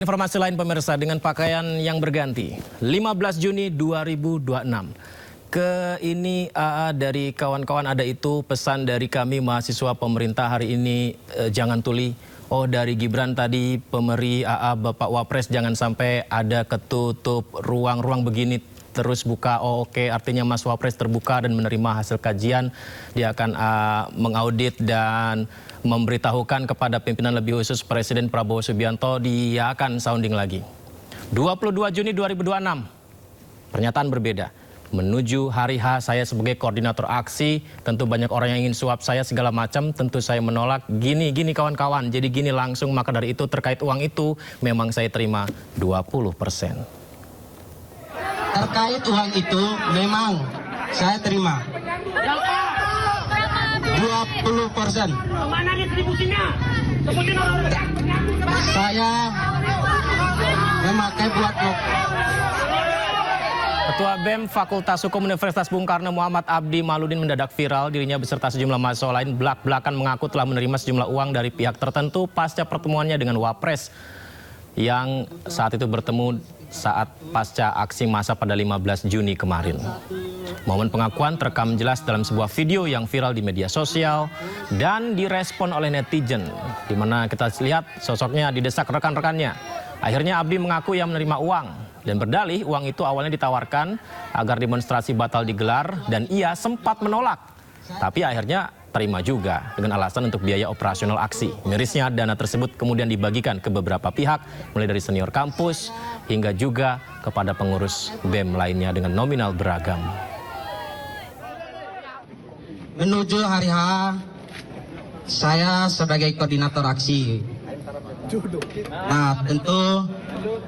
Informasi lain pemirsa, dengan pakaian yang berganti 15 Juni 2026 ini dari kawan-kawan ada itu pesan dari kami mahasiswa pemerintah hari ini jangan tuli. Oh, dari Gibran tadi pemeri Bapak Wapres jangan sampai ada ketutup ruang-ruang begini terus buka. Oh oke, artinya Mas Wapres terbuka dan menerima hasil kajian. Dia akan mengaudit dan memberitahukan kepada pimpinan lebih khusus Presiden Prabowo Subianto. Dia akan sounding lagi. 22 Juni 2026, pernyataan berbeda. Menuju hari H saya sebagai koordinator aksi, tentu banyak orang yang ingin suap saya segala macam, tentu saya menolak. Gini kawan-kawan, jadi gini langsung. Maka dari itu terkait uang itu memang saya terima 20%. Terkait uang itu memang saya terima 20%. Mana distribusinya? Sebutin orang-orang. Saya memakai buat Ketua BEM Fakultas Hukum Universitas Bung Karno Muhammad Abdi Maludin mendadak viral. Dirinya beserta sejumlah mahasiswa lain belak-belakan mengaku telah menerima sejumlah uang dari pihak tertentu pasca pertemuannya dengan Wapres yang saat itu bertemu saat pasca aksi massa pada 15 Juni kemarin. Momen pengakuan terekam jelas dalam sebuah video yang viral di media sosial dan direspon oleh netizen, di mana kita lihat sosoknya didesak rekan-rekannya. Akhirnya Abdi mengaku ia menerima uang dan berdalih uang itu awalnya ditawarkan agar demonstrasi batal digelar dan ia sempat menolak. Tapi akhirnya terima juga dengan alasan untuk biaya operasional aksi. Mirisnya dana tersebut kemudian dibagikan ke beberapa pihak, mulai dari senior kampus hingga juga kepada pengurus BEM lainnya dengan nominal beragam. menuju hari H saya sebagai koordinator aksi. Nah, tentu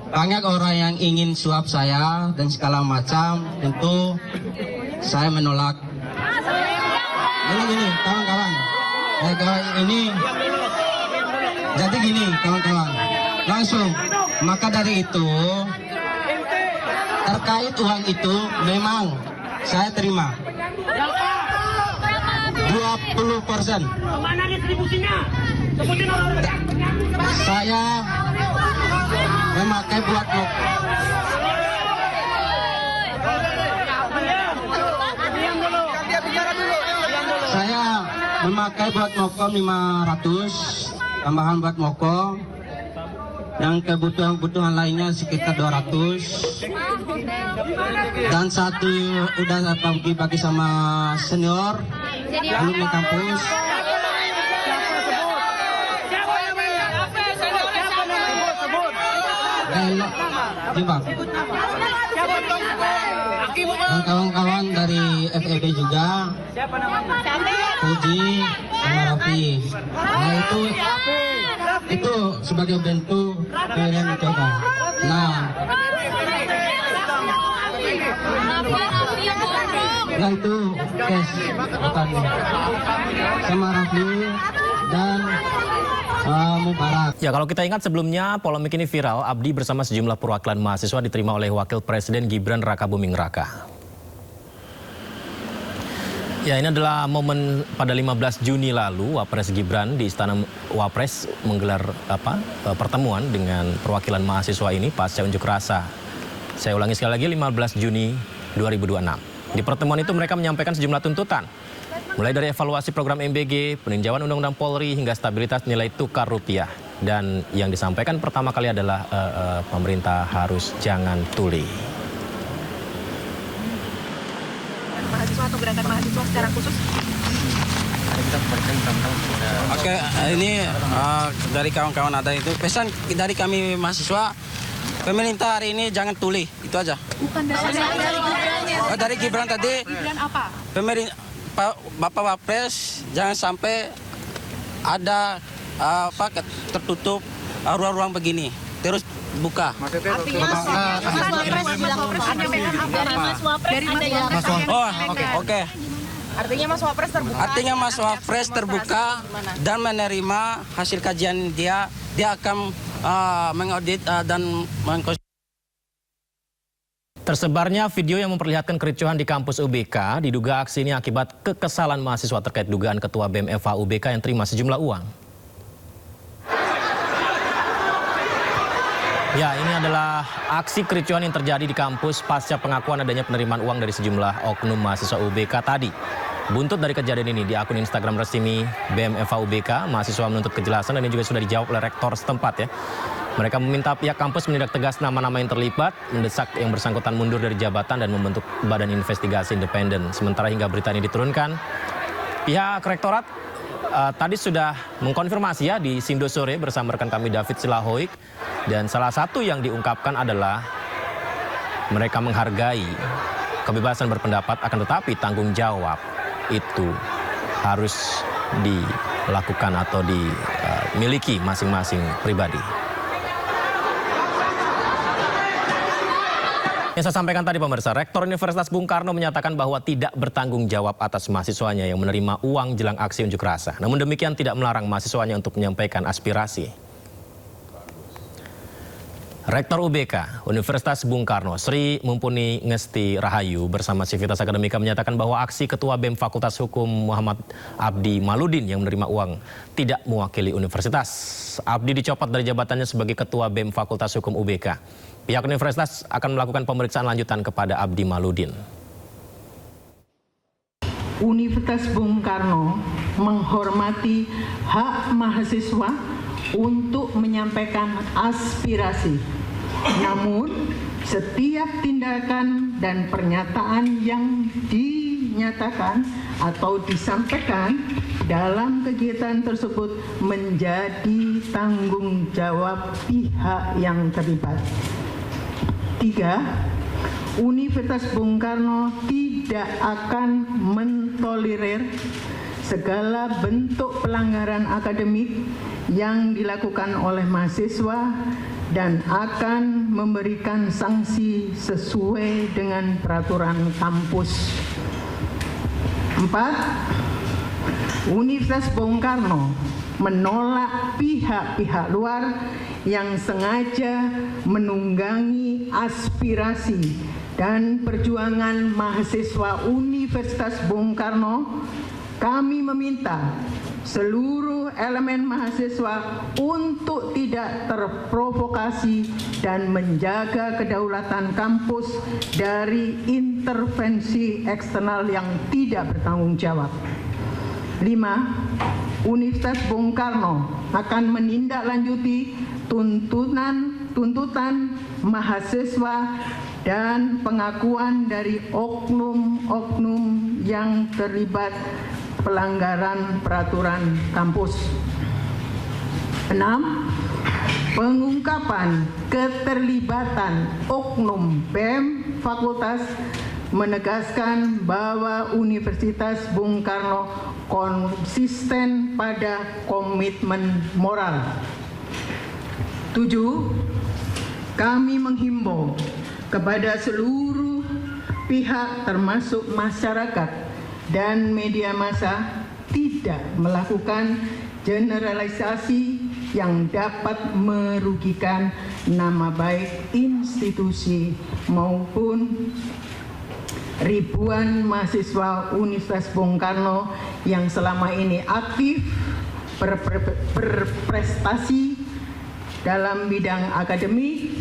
banyak orang yang ingin suap saya dan segala macam, tentu saya menolak. Ini kawan-kawan, ini jadi gini kawan-kawan, langsung. Maka dari itu terkait uang itu memang saya terima 20%. Mana distribusinya? Sebutin orang-orang. Saya memakai buat Saya memakai buat mokom 500, tambahan buat mokom. Yang kebutuhan lainnya sekitar 200. Dan satu udah bagi sama senior alumni kampus. Dan kawan-kawan dari FEB juga, Puji sama Raffi. Nah itu sebagai bentuk kalian coba. Nah itu cash sama Raffi dan Mubarak. Ya, kalau kita ingat sebelumnya polemik ini viral, Abdi bersama sejumlah perwakilan mahasiswa diterima oleh Wakil Presiden Gibran Rakabuming Raka. Ya, ini adalah momen pada 15 Juni lalu, Wapres Gibran di Istana Wapres menggelar pertemuan dengan perwakilan mahasiswa ini pasca unjuk rasa. Saya ulangi sekali lagi, 15 Juni 2026. Di pertemuan itu mereka menyampaikan sejumlah tuntutan. Mulai dari evaluasi program MBG, peninjauan Undang-Undang Polri, hingga stabilitas nilai tukar rupiah. Dan yang disampaikan pertama kali adalah pemerintah harus jangan tuli. Mahasiswa atau gerakan mahasiswa secara khusus? Oke, ini dari kawan-kawan ada itu. Pesan dari kami mahasiswa, pemerintah hari ini jangan tuli, itu aja. Bukan dari Gibran. Dari Gibran tadi. Gibran apa? Bapak Wapres jangan sampai ada tertutup ruang-ruang begini terus buka. Artinya Mas Wapres Oke. Artinya Mas Wapres terbuka. Artinya Mas Wapres terbuka dan menerima hasil kajian dia akan mengaudit dan Tersebarnya video yang memperlihatkan kericuhan di kampus UBK diduga aksi ini akibat kekesalan mahasiswa terkait dugaan Ketua BEM FH UBK yang terima sejumlah uang. Ya, ini adalah aksi kericuhan yang terjadi di kampus pasca pengakuan adanya penerimaan uang dari sejumlah oknum mahasiswa UBK tadi. Buntut dari kejadian ini di akun Instagram resmi BMFA UBK, mahasiswa menuntut kejelasan dan ini juga sudah dijawab oleh rektor setempat ya. Mereka meminta pihak kampus menindak tegas nama-nama yang terlibat, mendesak yang bersangkutan mundur dari jabatan dan membentuk badan investigasi independen. Sementara hingga berita ini diturunkan, pihak rektorat tadi sudah mengkonfirmasi ya di Sindo Sore bersama rekan kami David Silahoik. Dan salah satu yang diungkapkan adalah mereka menghargai kebebasan berpendapat, akan tetapi tanggung jawab itu harus dilakukan atau dimiliki masing-masing pribadi. Yang saya sampaikan tadi pemirsa, Rektor Universitas Bung Karno menyatakan bahwa tidak bertanggung jawab atas mahasiswanya yang menerima uang jelang aksi unjuk rasa. Namun demikian tidak melarang mahasiswanya untuk menyampaikan aspirasi. Rektor UBK Universitas Bung Karno, Sri Mumpuni Ngesti Rahayu bersama Civitas Akademika menyatakan bahwa aksi Ketua BEM Fakultas Hukum Muhammad Abdi Maludin yang menerima uang tidak mewakili universitas. Abdi dicopot dari jabatannya sebagai Ketua BEM Fakultas Hukum UBK. Pihak universitas akan melakukan pemeriksaan lanjutan kepada Abdi Maludin. Universitas Bung Karno menghormati hak mahasiswa untuk menyampaikan aspirasi. Namun, setiap tindakan dan pernyataan yang dinyatakan atau disampaikan dalam kegiatan tersebut menjadi tanggung jawab pihak yang terlibat. 3. Universitas Bung Karno tidak akan mentolerir segala bentuk pelanggaran akademik yang dilakukan oleh mahasiswa dan akan memberikan sanksi sesuai dengan peraturan kampus. 4. Universitas Bung Karno menolak pihak-pihak luar yang sengaja menunggangi aspirasi dan perjuangan mahasiswa Universitas Bung Karno. Kami meminta seluruh elemen mahasiswa untuk tidak terprovokasi dan menjaga kedaulatan kampus dari intervensi eksternal yang tidak bertanggung jawab. 5. Universitas Bung Karno akan menindaklanjuti tuntutan mahasiswa dan pengakuan dari oknum-oknum yang terlibat pelanggaran peraturan kampus. 6. Pengungkapan keterlibatan oknum BEM Fakultas menegaskan bahwa Universitas Bung Karno konsisten pada komitmen moral. 7. Kami menghimbau kepada seluruh pihak termasuk masyarakat dan media massa tidak melakukan generalisasi yang dapat merugikan nama baik institusi maupun ribuan mahasiswa Universitas Bung Karno yang selama ini aktif berprestasi dalam bidang akademik,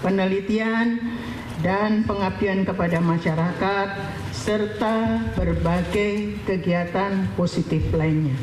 penelitian, dan pengabdian kepada masyarakat serta berbagai kegiatan positif lainnya.